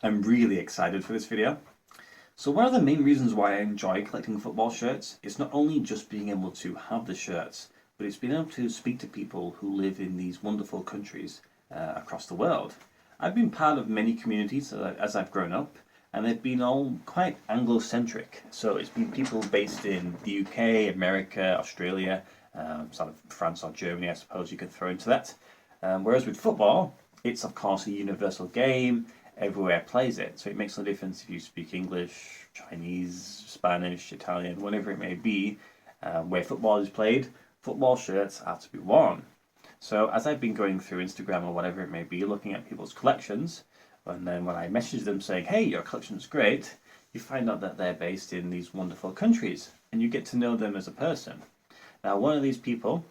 I'm really excited for this video. So one of the main reasons why I enjoy collecting football shirts is not only just being able to have the shirts, but it's being able to speak to people who live in these wonderful countries across the world. I've been part of many communities as I've grown up, and they've been all quite Anglo-centric. So it's been people based in the UK, America, Australia, sort of France or Germany, I suppose you could throw into that. Whereas with football, it's of course a universal game. Everywhere plays it, so it makes no difference if you speak English, Chinese, Spanish, Italian, whatever it may be. Where football is played, football shirts are to be worn. So as I've been going through Instagram or whatever it may be, looking at people's collections, and then when I message them saying, hey, your collection's great, you find out that they're based in these wonderful countries, and you get to know them as a person. Now, one of these people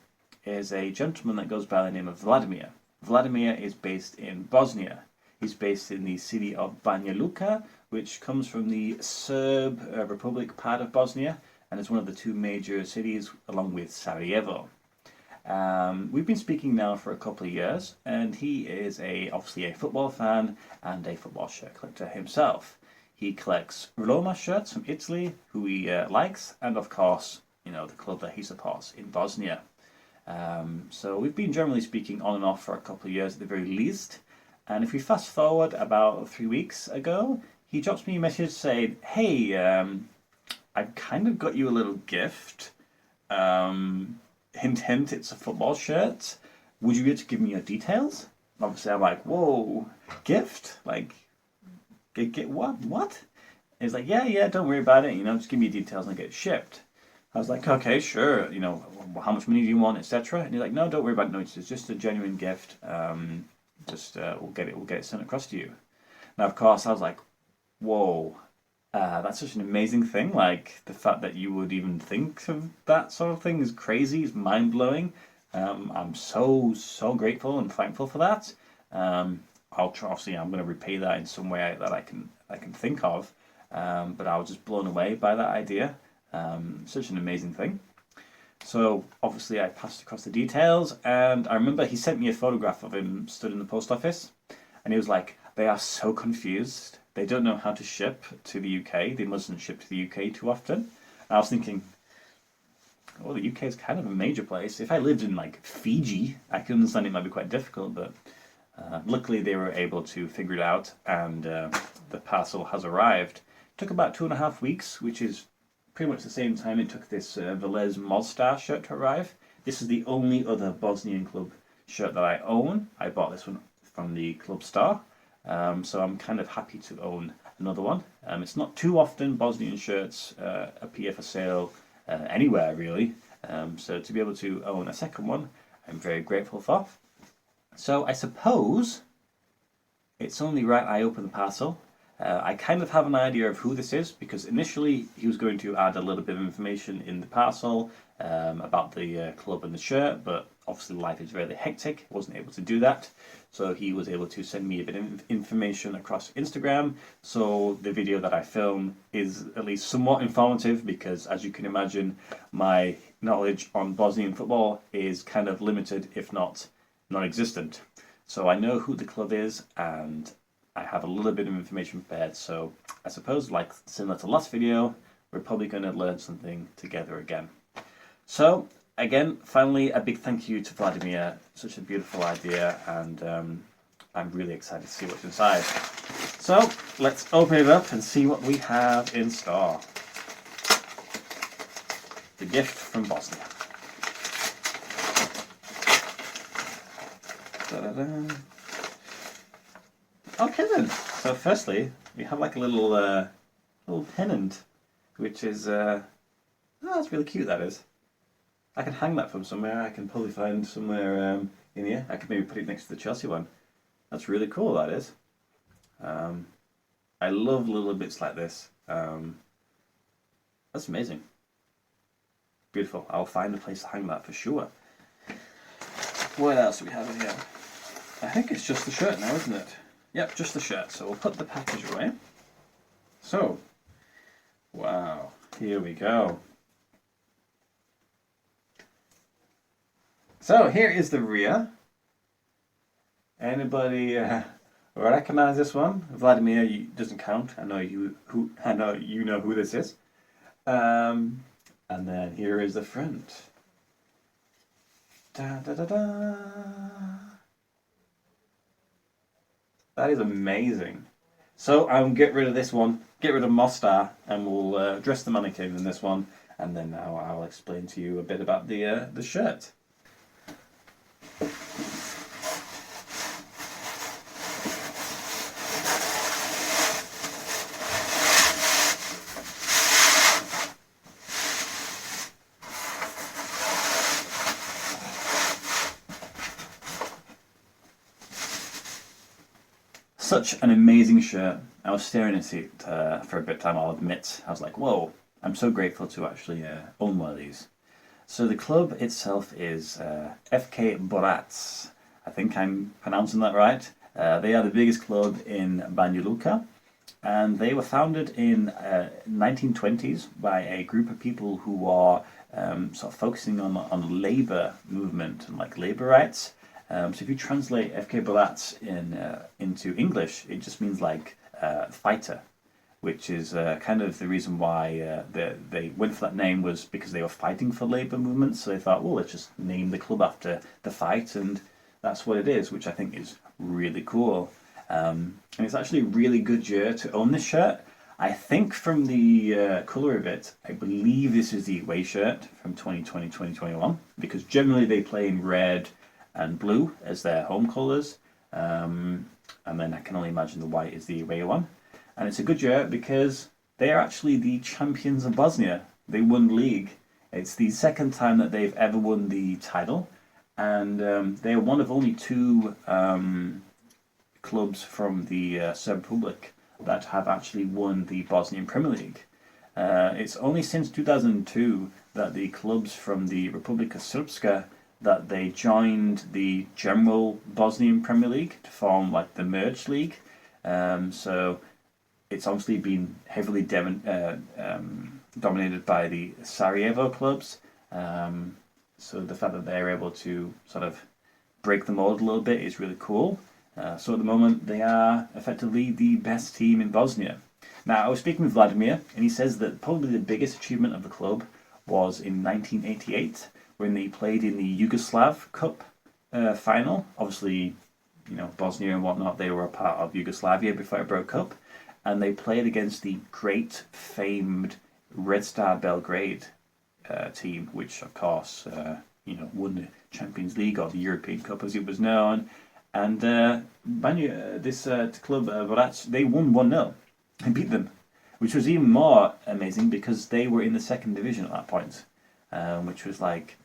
is a gentleman that goes by the name of Vladimir. Vladimir is based in Bosnia. He's based in the city of Banja Luka, which comes from the Serb Republic part of Bosnia, and is one of the two major cities along with Sarajevo. We've been speaking now for a couple of years, and he is obviously a football fan and a football shirt collector himself. He collects Roma shirts from Italy, who he likes, and of course, you know, the club that he supports in Bosnia. So we've been generally speaking on and off for a couple of years at the very least. And if we fast forward about 3 weeks ago, he drops me a message saying, hey, I've kind of got you a little gift. Hint, hint, it's a football shirt. Would you be able to give me your details? Obviously, I'm like, whoa, gift? Like, get what? What? And he's like, yeah, don't worry about it. You know, just give me your details and I'll get it shipped. I was like, okay, sure. You know, how much money do you want, etc. And he's like, no, don't worry about it. No, it's just a genuine gift. We'll get it sent across to you. Now, of course, I was like, whoa, that's such an amazing thing. Like, the fact that you would even think of that sort of thing is crazy, it's mind-blowing. I'm so grateful and thankful for that. Obviously, I'm going to repay that in some way that I can think of. But I was just blown away by that idea. Such an amazing thing. So obviously I passed across the details, and I remember he sent me a photograph of him stood in the post office, and he was like, they are so confused. They don't know how to ship to the UK. They mustn't ship to the UK too often. And I was thinking, well, the UK is kind of a major place. If I lived in like Fiji, I can understand it might be quite difficult, but luckily they were able to figure it out, and the parcel has arrived. It took about 2.5 weeks, which is pretty much the same time it took this Velez Mostar shirt to arrive. This is the only other Bosnian club shirt that I own. I bought this one from the club store, so I'm kind of happy to own another one. It's not too often Bosnian shirts appear for sale anywhere really, so to be able to own a second one, I'm very grateful for. So I suppose it's only right I open the parcel. I kind of have an idea of who this is, because initially he was going to add a little bit of information in the parcel about the club and the shirt, but obviously life is very hectic, wasn't able to do that. So he was able to send me a bit of information across Instagram, so the video that I film is at least somewhat informative, because as you can imagine, my knowledge on Bosnian football is kind of limited, if not non-existent. So I know who the club is, and I have a little bit of information prepared, so I suppose, like similar to last video, we're probably going to learn something together again. So, again, finally, a big thank you to Vladimir. Such a beautiful idea, and I'm really excited to see what's inside. So, let's open it up and see what we have in store. The gift from Bosnia. Da-da-da. Okay then, so firstly, we have like a little pennant, which is, oh, that's really cute, that is. I can hang that from somewhere. I can probably find somewhere in here. I could maybe put it next to the Chelsea one. That's really cool, that is. I love little bits like this. That's amazing. Beautiful. I'll find a place to hang that for sure. What else do we have in here? I think it's just the shirt now, isn't it? Yep, just the shirt. So we'll put the package away. So, wow, here we go. So here is the rear. Anybody Recognize this one? Vladimir doesn't count. I know you know who this is. Um, and then here is the front. Da da da da. That is amazing. So I'll get rid of this one, get rid of Mostar, and we'll dress the mannequin in this one, and then now I'll explain to you a bit about the shirt. Such an amazing shirt. I was staring at it for a bit of time, I'll admit. I was like, whoa, I'm so grateful to actually own one of these. So the club itself is FK Borac. I think I'm pronouncing that right. They are the biggest club in Banja Luka, and they were founded in 1920s by a group of people who are sort of focusing on labour movement and like labour rights. So if you translate FK Borac into English, it just means like fighter, which is kind of the reason why they went for that name, was because they were fighting for labour movements. So they thought, well, let's just name the club after the fight, and that's what it is, which I think is really cool. And it's actually a really good year to own this shirt. I think from the colour of it, I believe this is the away shirt from 2020-2021, because generally they play in red and blue as their home colours, and then I can only imagine the white is the away one. And it's a good year because they are actually the champions of Bosnia. They won league. It's the second time that they've ever won the title, and they are one of only two clubs from the Serb Republic that have actually won the Bosnian Premier League. It's only since 2002 that the clubs from the Republika Srpska, that they joined the general Bosnian Premier League to form like the merged league. So it's obviously been heavily dominated by the Sarajevo clubs. So the fact that they're able to sort of break the mold a little bit is really cool. So at the moment they are effectively the best team in Bosnia. Now I was speaking with Vladimir, and he says that probably the biggest achievement of the club was in 1988, when they played in the Yugoslav Cup final. Obviously, you know, Bosnia and whatnot, they were a part of Yugoslavia before it broke up, and they played against the great famed Red Star Belgrade team, which of course won the Champions League, or the European Cup as it was known. And this club, Borac, they won 1-0 and beat them, which was even more amazing because they were in the second division at that point, which was like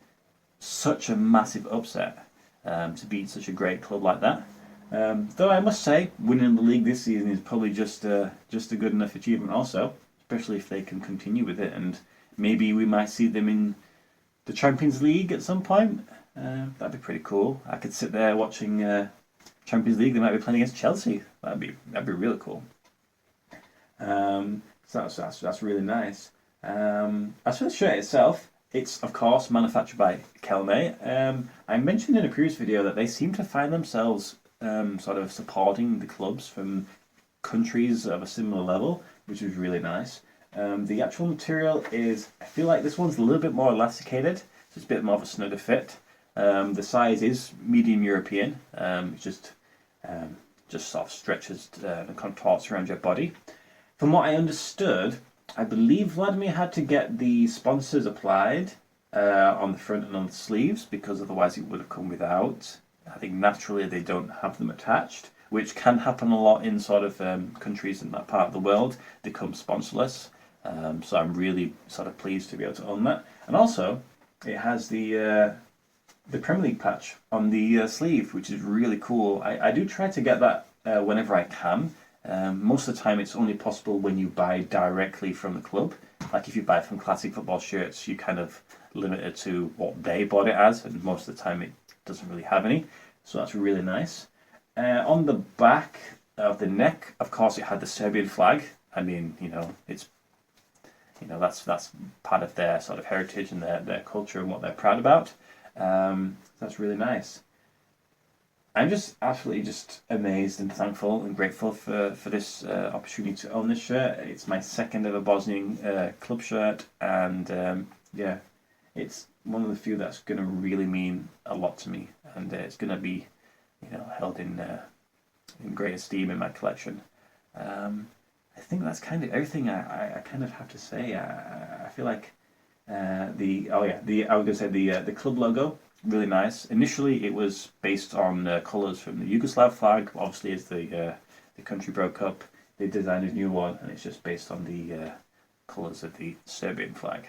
such a massive upset to beat such a great club like that. Though I must say, winning the league this season is probably just a good enough achievement also, especially if they can continue with it, and maybe we might see them in the Champions League at some point. That'd be pretty cool. I could sit there watching Champions League. They might be playing against Chelsea. That'd be really cool. So that's really nice. As for the shirt itself, it's of course manufactured by Kelme. I mentioned in a previous video that they seem to find themselves sort of supporting the clubs from countries of a similar level, which is really nice. The actual material is, I feel like this one's a little bit more elasticated, so it's a bit more of a snugger fit. The size is medium European. It just sort of stretches and contorts around your body. From what I understood, I believe Vladimir had to get the sponsors applied on the front and on the sleeves, because otherwise it would have come without. I think naturally they don't have them attached, which can happen a lot in sort of countries in that part of the world. They come sponsorless. So I'm really sort of pleased to be able to own that. And also, it has the Premier League patch on the sleeve, which is really cool. I do try to get that whenever I can. Most of the time it's only possible when you buy directly from the club. Like if you buy from Classic Football Shirts, you kind of limit it to what they bought it as, and most of the time it doesn't really have any. So that's really nice. On the back of the neck, of course, it had the Serbian flag. I mean, that's part of their sort of heritage and their culture and what they're proud about. That's really nice. I'm just absolutely just amazed and thankful and grateful for this opportunity to own this shirt. It's my second ever Bosnian club shirt, and yeah, it's one of the few that's going to really mean a lot to me, and it's going to be, held in great esteem in my collection. I think that's kind of everything I kind of have to say. I feel like I was gonna say the club logo, really nice. Initially, it was based on colours from the Yugoslav flag. Obviously, as the country broke up, they designed a new one, and it's just based on the colours of the Serbian flag.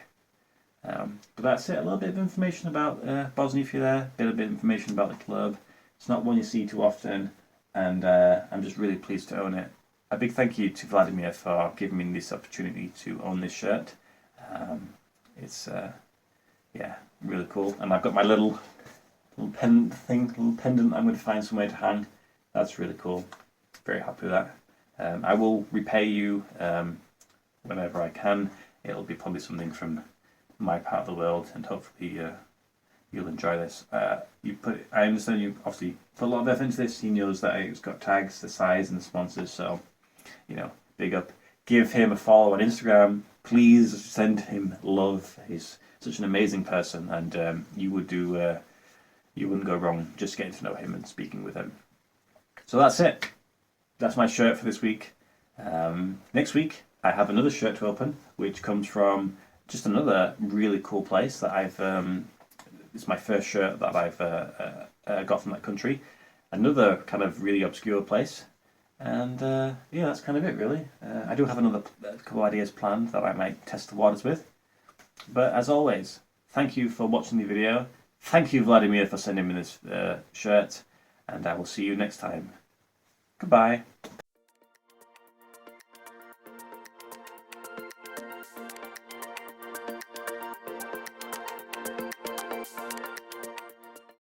But that's it. A little bit of information about Bosnia if you're there. A bit of information about the club. It's not one you see too often, and I'm just really pleased to own it. A big thank you to Vladimir for giving me this opportunity to own this shirt. It's really cool, and I've got my little pendant I'm going to find somewhere to hang. That's really cool. Very happy with that. I will repay you whenever I can. It'll be probably something from my part of the world, and hopefully you'll enjoy this. I understand you obviously put a lot of effort into this. He knows that it's got tags, the size, and the sponsors. So, big up. Give him a follow on Instagram. Please send him love. He's such an amazing person, and you wouldn't go wrong just getting to know him and speaking with him. So that's it. That's my shirt for this week. Next week, I have another shirt to open, which comes from just another really cool place that it's my first shirt that I've got from that country. Another kind of really obscure place. And that's kind of it really. I do have another couple of ideas planned that I might test the waters with. But as always, thank you for watching the video. Thank you, Vladimir, for sending me this shirt. And I will see you next time. Goodbye.